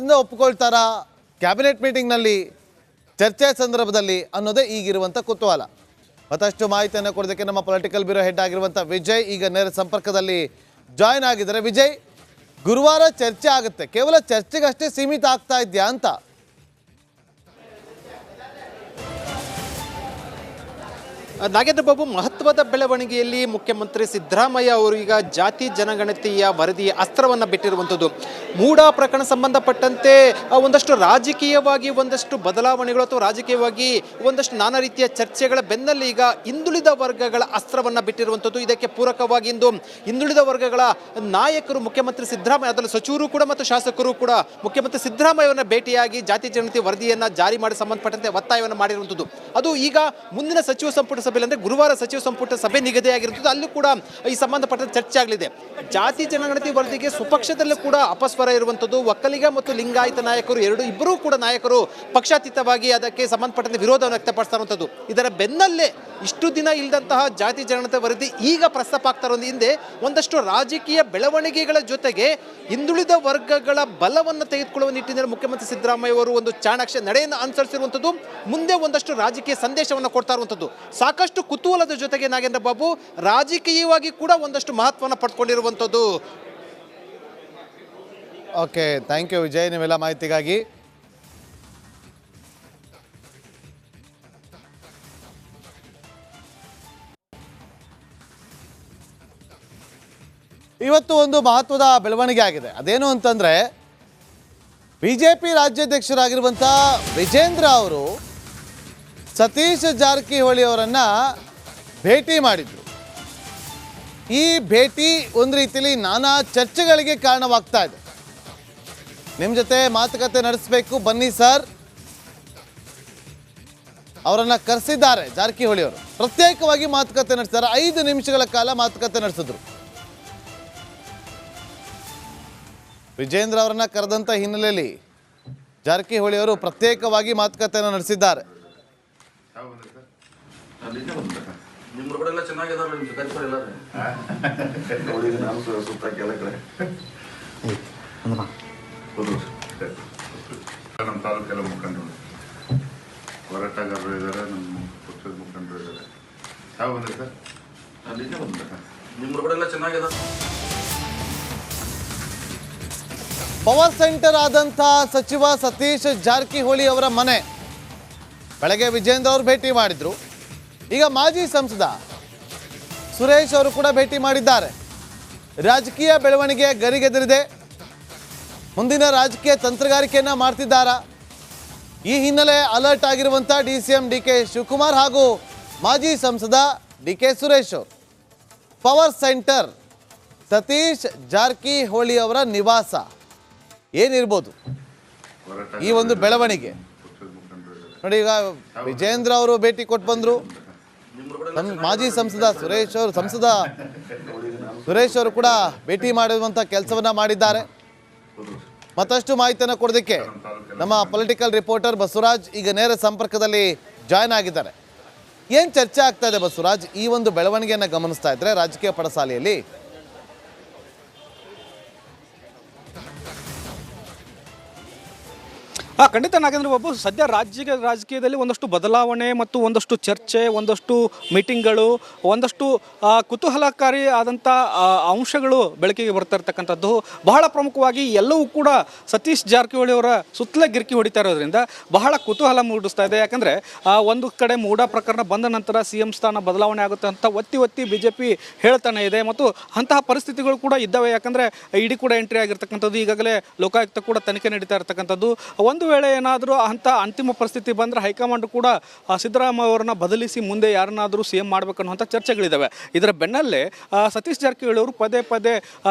ಇದನ್ನ ಒಪ್ಪಿಕೊಳ್ತಾರಾ ಕ್ಯಾಬಿನೆಟ್ ಮೀಟಿಂಗ್ನಲ್ಲಿ ಚರ್ಚೆ ಸಂದರ್ಭದಲ್ಲಿ ಅನ್ನೋದೇ ಈಗಿರುವಂಥ ಕುತೂಹಲ. ಮತ್ತಷ್ಟು ಮಾಹಿತಿಯನ್ನು ಕೊಡೋದಕ್ಕೆ ನಮ್ಮ ಪೊಲಿಟಿಕಲ್ ಬ್ಯೂರೋ ಹೆಡ್ ಆಗಿರುವಂಥ ವಿಜಯ್ ಈಗ ನೇರ ಸಂಪರ್ಕದಲ್ಲಿ ಜಾಯ್ನ್ ಆಗಿದ್ದಾರೆ. ವಿಜಯ್, ಗುರುವಾರ ಚರ್ಚೆ ಆಗುತ್ತೆ, ಕೇವಲ ಚರ್ಚೆಗಷ್ಟೇ ಸೀಮಿತ ಆಗ್ತಾ ಇದೆಯಾ ಅಂತ? ನಾಗೇಂದ್ರ ಬಾಬು, ಮಹತ್ವದ ಬೆಳವಣಿಗೆಯಲ್ಲಿ ಮುಖ್ಯಮಂತ್ರಿ ಸಿದ್ದರಾಮಯ್ಯ ಅವರು ಈಗ ಜಾತಿ ಜನಗಣತಿಯ ವರದಿಯ ಅಸ್ತ್ರವನ್ನು ಬಿಟ್ಟಿರುವಂಥದ್ದು. ಮೂಡ ಪ್ರಕರಣ ಸಂಬಂಧಪಟ್ಟಂತೆ ಒಂದಷ್ಟು ರಾಜಕೀಯವಾಗಿ ಒಂದಷ್ಟು ಬದಲಾವಣೆಗಳು ಅಥವಾ ರಾಜಕೀಯವಾಗಿ ಒಂದಷ್ಟು ನಾನಾ ರೀತಿಯ ಚರ್ಚೆಗಳ ಬೆನ್ನಲ್ಲಿ ಈಗ ಹಿಂದುಳಿದ ವರ್ಗಗಳ ಅಸ್ತ್ರವನ್ನು ಬಿಟ್ಟಿರುವಂಥದ್ದು. ಇದಕ್ಕೆ ಪೂರಕವಾಗಿ ಇಂದು ಹಿಂದುಳಿದ ವರ್ಗಗಳ ನಾಯಕರು ಮುಖ್ಯಮಂತ್ರಿ ಸಿದ್ದರಾಮಯ್ಯ, ಅದರಲ್ಲಿ ಸಚಿವರು ಕೂಡ ಮತ್ತು ಶಾಸಕರು ಕೂಡ ಮುಖ್ಯಮಂತ್ರಿ ಸಿದ್ದರಾಮಯ್ಯವರನ್ನ ಭೇಟಿಯಾಗಿ ಜಾತಿ ಜನಗಣತಿ ವರದಿಯನ್ನು ಜಾರಿ ಮಾಡಿ ಸಂಬಂಧಪಟ್ಟಂತೆ ಒತ್ತಾಯವನ್ನು ಮಾಡಿರುವಂಥದ್ದು. ಅದು ಈಗ ಮುಂದಿನ ಸಚಿವ ಸಂಪುಟ ಸಭೆಯಲ್ಲಿ ಅಂದರೆ ಗುರುವಾರ ಸಚಿವ ಸಂಪುಟ ಸಭೆ ನಿಗದಿಯಾಗಿರುತ್ತದೆ. ಅಲ್ಲೂ ಕೂಡ ಈ ಸಂಬಂಧಪಟ್ಟ ಚರ್ಚೆ ಆಗಲಿದೆ. ಜಾತಿ ಜನಗಣತಿ ವರದಿಗೆ ಸ್ವಪಕ್ಷದಲ್ಲೂ ಕೂಡ ಅಪಸ್ವರ ಇರುವಂಥದ್ದು. ಒಕ್ಕಲಿಗ ಮತ್ತು ಲಿಂಗಾಯತ ನಾಯಕರು ಇಬ್ಬರೂ ಕೂಡ ನಾಯಕರು ಪಕ್ಷಾತೀತವಾಗಿ ಅದಕ್ಕೆ ಸಂಬಂಧಪಟ್ಟಂತೆ ವಿರೋಧವನ್ನು ವ್ಯಕ್ತಪಡಿಸ್ತಾ ಇರುವಂಥದ್ದು. ಇದರ ಬೆನ್ನಲ್ಲೇ ಇಷ್ಟು ದಿನ ಇಲ್ಲದಂತಹ ಜಾತಿ ಜನಗಣತಿ ವರದಿ ಈಗ ಪ್ರಸ್ತಾಪ ಆಗ್ತಾ ಇರೋದು ಹಿಂದೆ ಒಂದಷ್ಟು ರಾಜಕೀಯ ಬೆಳವಣಿಗೆಗಳ ಜೊತೆಗೆ ಹಿಂದುಳಿದ ವರ್ಗಗಳ ಬಲವನ್ನು ತೆಗೆದುಕೊಳ್ಳುವ ನಿಟ್ಟಿನಲ್ಲಿ ಮುಖ್ಯಮಂತ್ರಿ ಸಿದ್ದರಾಮಯ್ಯ ಅವರು ಒಂದು ಚಾಣಾಕ್ಷ ನಡೆಯನ್ನು ಅನುಸರಿಸಿರುವಂಥದ್ದು. ಮುಂದೆ ಒಂದಷ್ಟು ರಾಜಕೀಯ ಸಂದೇಶವನ್ನು ಕೊಡ್ತಾ ಇರುವಂಥದ್ದು. ಸಾಕಷ್ಟು ಕುತೂಹಲದ ಜೊತೆಗೆ ನಾಗೇಂದ್ರ ಬಾಬು ರಾಜಕೀಯವಾಗಿ ಕೂಡ ಒಂದಷ್ಟು ಮಹತ್ವವನ್ನು ಪಡ್ಕೊಂಡಿರುವಂಥದ್ದು. ಓಕೆ, ಥ್ಯಾಂಕ್ ಯು ವಿಜಯ್, ನೀವೆಲ್ಲ ಮಾಹಿತಿಗಾಗಿ. ಇವತ್ತು ಒಂದು ಮಹತ್ವದ ಬೆಳವಣಿಗೆ ಆಗಿದೆ. ಅದೇನು ಅಂತಂದ್ರೆ ಬಿಜೆಪಿ ರಾಜ್ಯಾಧ್ಯಕ್ಷರಾಗಿರುವಂಥ ವಿಜೇಂದ್ರ ಅವರು ಸತೀಶ್ ಜಾರಕಿಹೊಳಿ ಅವರನ್ನು ಭೇಟಿ ಮಾಡಿದ್ರು. ಈ ಭೇಟಿ ಒಂದು ರೀತಿಯಲ್ಲಿ ನಾನಾ ಚರ್ಚೆಗಳಿಗೆ ಕಾರಣವಾಗ್ತಾ ಇದೆ. ನಿಮ್ಮ ಜೊತೆ ಮಾತುಕತೆ ನಡೆಸಬೇಕು ಬನ್ನಿ ಸರ್, ಅವರನ್ನು ಕರೆಸಿದ್ದಾರೆ ಜಾರಕಿಹೊಳಿ ಅವರು. ಪ್ರತ್ಯೇಕವಾಗಿ ಮಾತುಕತೆ ನಡೆಸಿದ್ದಾರೆ. 5 ನಿಮಿಷಗಳ ಕಾಲ ಮಾತುಕತೆ ನಡೆಸಿದ್ರು. ವಿಜೇಂದ್ರ ಅವರನ್ನ ಕರೆದಂಥ ಹಿನ್ನೆಲೆಯಲ್ಲಿ ಜಾರಕಿಹೊಳಿ ಅವರು ಪ್ರತ್ಯೇಕವಾಗಿ ಮಾತುಕತೆಯನ್ನು ನಡೆಸಿದ್ದಾರೆ. ನಮ್ಮ ತಾಲೂಕೆಲ್ಲ ಮುಖಂಡರು, ಹೋರಾಟಗಾರರು ಇದ್ದಾರೆ, ನಮ್ಮ ಪಕ್ಷದ ಮುಖಂಡರು ಇದ್ದಾರೆ. ಯಾವ ಬಂದ್ರೆ ಸರ್? ಅಲ್ಲಿಂದ ಬಂದ ನಿಮ್ಮ ಕಡೆ ಎಲ್ಲ ಚೆನ್ನಾಗಿದೆ. ಪವರ್ ಸೆಂಟರ್ ಆದಂಥ ಸಚಿವ ಸತೀಶ್ ಜಾರಕಿಹೊಳಿ ಅವರ ಮನೆ ಬೆಳಗ್ಗೆ ವಿಜೇಂದ್ರ ಅವರು ಭೇಟಿ ಮಾಡಿದ್ರು. ಈಗ ಮಾಜಿ ಸಂಸದ ಸುರೇಶ್ ಅವರು ಕೂಡ ಭೇಟಿ ಮಾಡಿದ್ದಾರೆ. ರಾಜಕೀಯ ಬೆಳವಣಿಗೆ ಗರಿಗೆದರಿದೆ. ಮುಂದಿನ ರಾಜಕೀಯ ತಂತ್ರಗಾರಿಕೆಯನ್ನು ಮಾಡ್ತಿದ್ದಾರಾ? ಈ ಹಿನ್ನೆಲೆ ಅಲರ್ಟ್ ಆಗಿರುವಂಥ DCM DK ಶಿವಕುಮಾರ್ ಹಾಗೂ ಮಾಜಿ ಸಂಸದ DK ಸುರೇಶ್ ಅವರು. ಪವರ್ ಸೆಂಟರ್ ಸತೀಶ್ ಜಾರಕಿಹೊಳಿ ಅವರ ನಿವಾಸ ಏನಿರ್ಬೋದು ಈ ಒಂದು ಬೆಳವಣಿಗೆ ನೋಡಿ. ಈಗ ವಿಜೇಂದ್ರ ಅವರು ಭೇಟಿ ಕೊಟ್ಟು ಬಂದರು. ಮಾಜಿ ಸಂಸದ ಸುರೇಶ್ ಅವರು ಕೂಡ ಭೇಟಿ ಮಾಡುವಂಥ ಕೆಲಸವನ್ನ ಮಾಡಿದ್ದಾರೆ. ಮತ್ತಷ್ಟು ಮಾಹಿತಿಯನ್ನು ಕೊಡೋದಕ್ಕೆ ನಮ್ಮ ಪೊಲಿಟಿಕಲ್ ರಿಪೋರ್ಟರ್ ಬಸವರಾಜ್ ಈಗ ನೇರ ಸಂಪರ್ಕದಲ್ಲಿ ಜಾಯ್ನ್ ಆಗಿದ್ದಾರೆ. ಏನು ಚರ್ಚೆ ಆಗ್ತಾ ಇದೆ ಬಸವರಾಜ್, ಈ ಒಂದು ಬೆಳವಣಿಗೆಯನ್ನು ಗಮನಿಸ್ತಾ ಇದ್ರೆ ರಾಜಕೀಯ ಪಡಸಾಲೆಯಲ್ಲಿ? ಖಂಡಿತ ನಾಗೇಂದ್ರ ಬಾಬು, ಸದ್ಯ ರಾಜಕೀಯದಲ್ಲಿ ಒಂದಷ್ಟು ಬದಲಾವಣೆ ಮತ್ತು ಒಂದಷ್ಟು ಚರ್ಚೆ, ಒಂದಷ್ಟು ಮೀಟಿಂಗ್ಗಳು, ಒಂದಷ್ಟು ಕುತೂಹಲಕಾರಿ ಆದಂಥ ಅಂಶಗಳು ಬೆಳಕಿಗೆ ಬರ್ತಾ ಇರ್ತಕ್ಕಂಥದ್ದು. ಬಹಳ ಪ್ರಮುಖವಾಗಿ ಎಲ್ಲವೂ ಕೂಡ ಸತೀಶ್ ಜಾರಕಿಹೊಳಿ ಅವರ ಸುತ್ತಲೇ ಗಿರ್ಕಿ ಹೊಡಿತಾ ಇರೋದ್ರಿಂದ ಬಹಳ ಕುತೂಹಲ ಮೂಡಿಸ್ತಾ ಇದೆ. ಯಾಕಂದರೆ ಒಂದು ಕಡೆ ಮೂಡ ಪ್ರಕರಣ ಬಂದ ನಂತರ CM ಸ್ಥಾನ ಬದಲಾವಣೆ ಆಗುತ್ತೆ ಅಂತ ಒತ್ತಿ BJP ಹೇಳ್ತಾನೆ ಇದೆ ಮತ್ತು ಅಂತಹ ಪರಿಸ್ಥಿತಿಗಳು ಕೂಡ ಇದ್ದಾವೆ. ಯಾಕಂದರೆ ಇಡಿ ಕೂಡ ಎಂಟ್ರಿ ಆಗಿರ್ತಕ್ಕಂಥದ್ದು, ಈಗಾಗಲೇ ಲೋಕಾಯುಕ್ತ ಕೂಡ ತನಿಖೆ ನಡೀತಾ ಇರ್ತಕ್ಕಂಥದ್ದು. ಒಂದು ವೇಳೆ ಏನಾದರೂ ಅಂಥ ಅಂತಿಮ ಪರಿಸ್ಥಿತಿ ಬಂದರೆ ಹೈಕಮಾಂಡ್ ಕೂಡ ಸಿದ್ದರಾಮಯ್ಯ ಅವರನ್ನ ಬದಲಿಸಿ ಮುಂದೆ ಯಾರನ್ನಾದರೂ CM ಮಾಡಬೇಕನ್ನುವಂಥ ಚರ್ಚೆಗಳಿದ್ದಾವೆ. ಇದರ ಬೆನ್ನಲ್ಲೇ ಸತೀಶ್ ಜಾರಕಿಹೊಳಿ ಅವರು ಪದೇ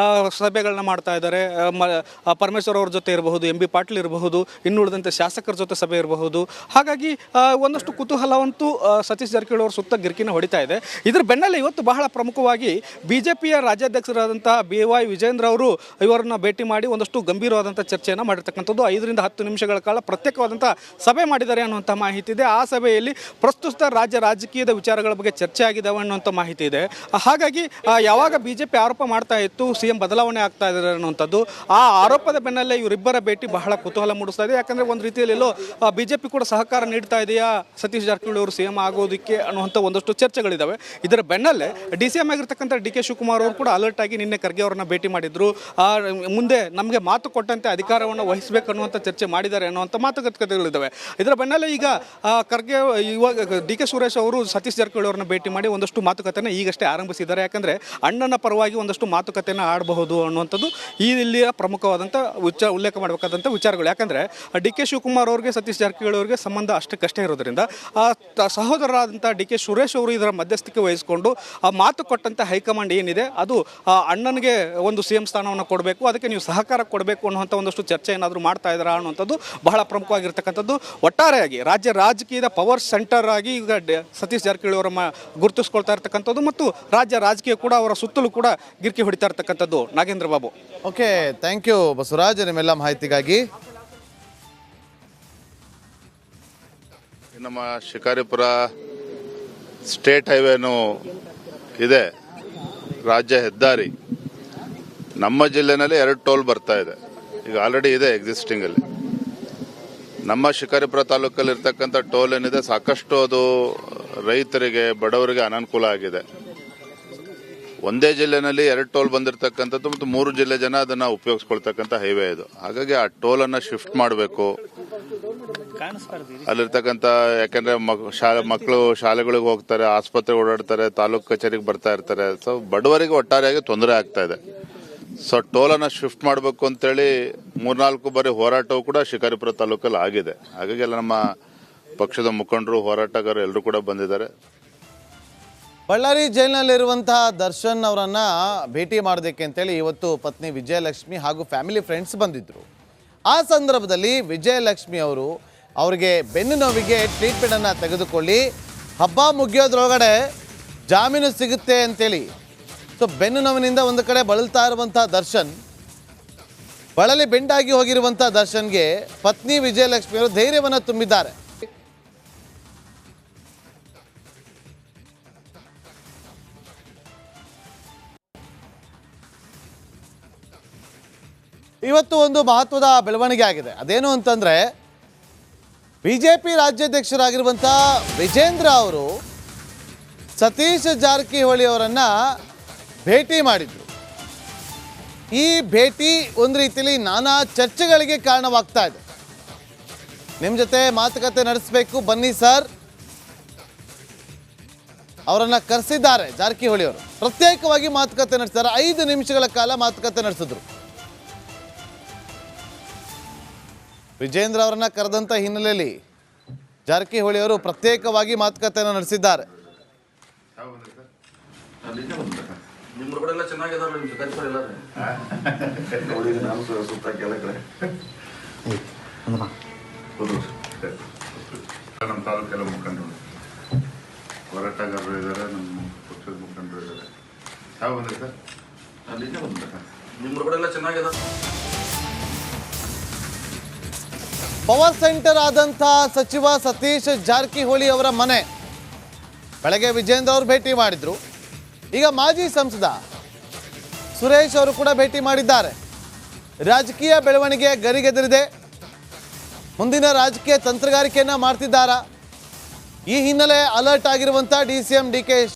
ಸಭೆಗಳನ್ನ ಮಾಡ್ತಾ ಇದ್ದಾರೆ. ಪರಮೇಶ್ವರ್ ಅವ್ರ ಜೊತೆ ಇರಬಹುದು, MB ಪಾಟೀಲ್ ಇರಬಹುದು, ಇನ್ನುಳಿದಂತೆ ಶಾಸಕರ ಜೊತೆ ಸಭೆ ಇರಬಹುದು. ಹಾಗಾಗಿ ಒಂದಷ್ಟು ಕುತೂಹಲವಂತೂ ಸತೀಶ್ ಜಾರಕಿಹೊಳಿ ಅವರು ಸುತ್ತ ಗಿರ್ಕಿನ ಹೊಡಿತಾ ಇದೆ. ಇದರ ಬೆನ್ನಲ್ಲೇ ಇವತ್ತು ಬಹಳ ಪ್ರಮುಖವಾಗಿ BJPಯ ರಾಜ್ಯಾಧ್ಯಕ್ಷರಾದಂತಹ BY ವಿಜೇಂದ್ರ ಅವರು ಇವರನ್ನ ಭೇಟಿ ಮಾಡಿ ಒಂದಷ್ಟು ಗಂಭೀರವಾದಂಥ ಚರ್ಚೆಯನ್ನು ಮಾಡಿರ್ತಕ್ಕಂಥದ್ದು. 5 ರಿಂದ 10 ನಿಮಿಷಗಳ ಕಾಲ ಪ್ರತ್ಯೇಕವಾದಂಥ ಸಭೆ ಮಾಡಿದ್ದಾರೆ ಅನ್ನುವಂಥ ಮಾಹಿತಿ ಇದೆ. ಆ ಸಭೆಯಲ್ಲಿ ಪ್ರಸ್ತುತ ರಾಜ್ಯ ರಾಜಕೀಯದ ವಿಚಾರಗಳ ಬಗ್ಗೆ ಚರ್ಚೆ ಆಗಿದ್ದಾವೆ ಅನ್ನುವಂಥ ಮಾಹಿತಿ ಇದೆ. ಹಾಗಾಗಿ ಯಾವಾಗ BJP ಆರೋಪ ಮಾಡ್ತಾ ಇತ್ತು CM ಬದಲಾವಣೆ ಆಗ್ತಾ ಇದ್ದಾರೆ ಅನ್ನುವಂಥದ್ದು, ಆ ಆರೋಪದ ಬೆನ್ನಲ್ಲೇ ಇವರಿಬ್ಬರ ಭೇಟಿ ಬಹಳ ಕುತೂಹಲ ಮೂಡಿಸ್ತಾ ಇದೆ. ಯಾಕಂದರೆ ಒಂದು ರೀತಿಯಲ್ಲಿ ಎಲ್ಲೋ BJP ಕೂಡ ಸಹಕಾರ ನೀಡ್ತಾ ಇದೆಯಾ ಸತೀಶ್ ಜಾರಕಿಹೊಳಿ ಅವರು CM ಆಗೋದಕ್ಕೆ ಅನ್ನುವಂಥ ಒಂದಷ್ಟು ಚರ್ಚೆಗಳಿದ್ದಾವೆ. ಇದರ ಬೆನ್ನಲ್ಲೇ DCM ಆಗಿರ್ತಕ್ಕಂಥ DK ಶಿವಕುಮಾರ್ ಅವರು ಕೂಡ ಅಲರ್ಟ್ ಆಗಿ ನಿನ್ನೆ ಖರ್ಗೆ ಅವರನ್ನ ಭೇಟಿ ಮಾಡಿದ್ರು. ಮುಂದೆ ನಮಗೆ ಮಾತು ಕೊಟ್ಟಂತೆ ಅಧಿಕಾರವನ್ನು ವಹಿಸಬೇಕು ಅನ್ನುವಂಥ ಚರ್ಚೆ ಮಾಡಿದ್ದಾರೆ ಅನ್ನುವಂಥ ಮಾತುಕತೆಗಳಿದ್ದಾವೆ. ಇದರ ಬೆನ್ನಲ್ಲೇ ಈಗ ಖರ್ಗೆ ಇವಾಗ DK ಸುರೇಶ್ ಅವರು ಸತೀಶ್ ಜಾರಕಿಹೊಳಿ ಅವರನ್ನ ಭೇಟಿ ಮಾಡಿ ಒಂದಷ್ಟು ಮಾತುಕತೆನ ಈಗಷ್ಟೇ ಆರಂಭಿಸಿದ್ದಾರೆ. ಯಾಕಂದರೆ ಅಣ್ಣನ ಪರವಾಗಿ ಒಂದಷ್ಟು ಮಾತುಕತೆಯನ್ನು ಆಡಬಹುದು ಅನ್ನುವಂಥದ್ದು ಇಲ್ಲಿಯ ಪ್ರಮುಖವಾದಂಥ ಉಲ್ಲೇಖ ಮಾಡಬೇಕಾದಂಥ ವಿಚಾರಗಳು. ಯಾಕಂದರೆ DK ಶಿವಕುಮಾರ್ ಅವರಿಗೆ ಸತೀಶ್ ಜಾರಕಿಹೊಳಿ ಅವರಿಗೆ ಸಂಬಂಧ ಅಷ್ಟಕ್ಕಷ್ಟೇ ಇರೋದ್ರಿಂದ ಸಹೋದರರಾದಂಥ DK ಸುರೇಶ್ ಅವರು ಇದರ ಮಧ್ಯಸ್ಥಿಕೆ ವಹಿಸಿಕೊಂಡು ಆ ಮಾತು ಕೊಟ್ಟಂಥ ಹೈಕಮಾಂಡ್ ಏನಿದೆ ಅದು ಅಣ್ಣನಿಗೆ ಒಂದು CM ಸ್ಥಾನವನ್ನು ಕೊಡಬೇಕು, ಅದಕ್ಕೆ ನೀವು ಸಹಕಾರ ಕೊಡಬೇಕು ಅನ್ನುವಂಥ ಒಂದಷ್ಟು ಚರ್ಚೆ ಏನಾದರೂ ಮಾಡ್ತಾ ಇದ್ದಾರಾ ಅನ್ನುವಂಥದ್ದು ಬಹಳ ಪ್ರಮುಖವಾಗಿರ್ತಕ್ಕಂಥದ್ದು. ಒಟ್ಟಾರೆಯಾಗಿ ರಾಜ್ಯ ರಾಜಕೀಯದ ಪವರ್ ಸೆಂಟರ್ ಆಗಿ ಈಗ ಸತೀಶ್ ಜಾರಕಿಹೊಳಿ ಅವರ ಗುರುತಿಸ್ಕೊಳ್ತಾ ಇರ್ತಕ್ಕಂಥದ್ದು ಮತ್ತು ರಾಜ್ಯ ರಾಜಕೀಯ ಕೂಡ ಅವರ ಸುತ್ತಲೂ ಕೂಡ ಗಿರ್ಕಿ ಹೊಡಿತಾ ಇರ್ತಕ್ಕಂಥದ್ದು. Nagendra Babu. Okay, thank you Basavaraj ನಿಮ್ಮೆಲ್ಲ ಮಾಹಿತಿಗಾಗಿ. ನಮ್ಮ ಶಿಕಾರಿಪುರ ಸ್ಟೇಟ್ ಹೈವೇನು ಇದೆ, ರಾಜ್ಯ ಹೆದ್ದಾರಿ. ನಮ್ಮ ಜಿಲ್ಲೆನಲ್ಲಿ 2 ಟೋಲ್ ಬರ್ತಾ ಇದೆ, ಈಗ ಆಲ್ರೆಡಿ ಇದೆ ಎಕ್ಸಿಸ್ಟಿಂಗ್ ಅಲ್ಲಿ. ನಮ್ಮ ಶಿಕಾರಿಪುರ ತಾಲೂಕಲ್ಲಿ ಇರ್ತಕ್ಕಂಥ ಟೋಲ್ ಏನಿದೆ ಸಾಕಷ್ಟು ಅದು ರೈತರಿಗೆ ಬಡವರಿಗೆ ಅನಾನುಕೂಲ ಆಗಿದೆ. ಒಂದೇ ಜಿಲ್ಲೆನಲ್ಲಿ 2 ಟೋಲ್ ಬಂದಿರತಕ್ಕಂಥದ್ದು ಮತ್ತು 3 ಜಿಲ್ಲೆ ಜನ ಅದನ್ನ ಉಪಯೋಗಿಸ್ಕೊಳ್ತಕ್ಕಂಥ ಹೈವೇ ಇದು. ಹಾಗಾಗಿ ಆ ಟೋಲ್ ಅನ್ನ ಶಿಫ್ಟ್ ಮಾಡಬೇಕು ಅಲ್ಲಿರ್ತಕ್ಕಂಥ, ಯಾಕಂದ್ರೆ ಮಕ್ಕಳು ಶಾಲೆಗಳಿಗೆ ಹೋಗ್ತಾರೆ, ಆಸ್ಪತ್ರೆಗೆ ಓಡಾಡ್ತಾರೆ, ತಾಲೂಕು ಕಚೇರಿಗೆ ಬರ್ತಾ ಇರ್ತಾರೆ. ಸೊ ಬಡವರಿಗೆ ಒಟ್ಟಾರೆಯಾಗಿ ತೊಂದರೆ ಆಗ್ತಾ ಇದೆ. ಸೊ ಟೋಲನ್ನ ಶಿಫ್ಟ್ ಮಾಡಬೇಕು ಅಂತೇಳಿ 3-4 ಬಾರಿ ಹೋರಾಟವು ಕೂಡ ಶಿಕಾರಿಪುರ ತಾಲೂಕಲ್ಲಿ ಆಗಿದೆ. ಹಾಗಾಗಿ ಎಲ್ಲ ನಮ್ಮ ಪಕ್ಷದ ಮುಖಂಡರು, ಹೋರಾಟಗಾರರು ಎಲ್ಲರೂ ಕೂಡ ಬಂದಿದ್ದಾರೆ. ಬಳ್ಳಾರಿ ಜೈಲಿನಲ್ಲಿರುವಂತಹ ದರ್ಶನ್ ಅವರನ್ನ ಭೇಟಿ ಮಾಡೋದಕ್ಕೆ ಅಂತೇಳಿ ಇವತ್ತು ಪತ್ನಿ ವಿಜಯಲಕ್ಷ್ಮಿ ಹಾಗೂ ಫ್ಯಾಮಿಲಿ ಫ್ರೆಂಡ್ಸ್ ಬಂದಿದ್ರು. ಆ ಸಂದರ್ಭದಲ್ಲಿ ವಿಜಯಲಕ್ಷ್ಮಿ ಅವರು ಅವರಿಗೆ ಬೆನ್ನು ನೋವಿಗೆ ಟ್ರೀಟ್ಮೆಂಟನ್ನು ತೆಗೆದುಕೊಳ್ಳಿ, ಹಬ್ಬ ಮುಗಿಯೋದ್ರೊಳಗಡೆ ಜಾಮೀನು ಸಿಗುತ್ತೆ ಅಂತೇಳಿ. ಸೊ ಬೆನ್ನು ನೋವಿನಿಂದ ಒಂದು ಕಡೆ ಬಳಲ್ತಾ ಇರುವಂಥ ದರ್ಶನ್, ಬಳಲಿ ಬೆಂಡಾಗಿ ಹೋಗಿರುವಂಥ ದರ್ಶನ್ಗೆ ಪತ್ನಿ ವಿಜಯಲಕ್ಷ್ಮಿ ಅವರು ಧೈರ್ಯವನ್ನು ತುಂಬಿದ್ದಾರೆ. ಇವತ್ತು ಒಂದು ಮಹತ್ವದ ಬೆಳವಣಿಗೆ ಆಗಿದೆ. ಅದೇನು ಅಂತಂದರೆ BJP ರಾಜ್ಯಾಧ್ಯಕ್ಷರಾಗಿರುವಂಥ ವಿಜೇಂದ್ರ ಅವರು ಸತೀಶ್ ಜಾರಕಿಹೊಳಿ ಅವರನ್ನು ಭೇಟಿ ಮಾಡಿದರು. ಈ ಭೇಟಿ ಒಂದು ರೀತಿಯಲ್ಲಿ ನಾನಾ ಚರ್ಚೆಗಳಿಗೆ ಕಾರಣವಾಗ್ತಾ ಇದೆ. ನಿಮ್ಮ ಜೊತೆ ಮಾತುಕತೆ ನಡೆಸಬೇಕು ಬನ್ನಿ ಸರ್, ಅವರನ್ನು ಕರೆಸಿದ್ದಾರೆ ಜಾರಕಿಹೊಳಿ ಅವರು. ಪ್ರತ್ಯೇಕವಾಗಿ ಮಾತುಕತೆ ನಡೆಸ್ತಾರೆ. 5 ನಿಮಿಷಗಳ ಕಾಲ ಮಾತುಕತೆ ನಡೆಸಿದ್ರು. ವಿಜೇಂದ್ರ ಅವರನ್ನ ಕರೆದಂಥ ಹಿನ್ನೆಲೆಯಲ್ಲಿ ಜಾರಕಿಹೊಳಿ ಅವರು ಪ್ರತ್ಯೇಕವಾಗಿ ಮಾತುಕತೆಯನ್ನು ನಡೆಸಿದ್ದಾರೆ. ನಮ್ಮ ತಾಲೂಕೆಲ್ಲ ಮುಖಂಡರು, ಹೋರಾಟಗಾರರು ಇದ್ದಾರೆ, ನಮ್ಮ ಪಕ್ಷದ ಮುಖಂಡರು ಇದ್ದಾರೆ. ಯಾವ ಬಂದ್ರೆ ಸರ್ ಅಲ್ಲಿಗೆ ಬಂದ್ರೆ ನಿಮ್ಮ ಕಡೆ ಎಲ್ಲ ಚೆನ್ನಾಗಿದೆ. ಪವರ್ ಸೆಂಟರ್ ಆದಂಥ ಸಚಿವ ಸತೀಶ್ ಜಾರಕಿಹೊಳಿ ಅವರ ಮನೆ ಬೆಳಗ್ಗೆ ವಿಜೇಂದ್ರ ಅವರು ಭೇಟಿ ಮಾಡಿದ್ರು. ಈಗ ಮಾಜಿ ಸಂಸದ ಸುರೇಶ್ ಅವರು ಕೂಡ ಭೇಟಿ ಮಾಡಿದ್ದಾರೆ. ರಾಜಕೀಯ ಬೆಳವಣಿಗೆ ಗರಿಗೆದರಿದೆ. ಮುಂದಿನ ರಾಜಕೀಯ ತಂತ್ರಗಾರಿಕೆಯನ್ನು ಮಾಡ್ತಿದ್ದಾರಾ? ಈ ಹಿನ್ನೆಲೆ ಅಲರ್ಟ್ ಆಗಿರುವಂಥ DCM DK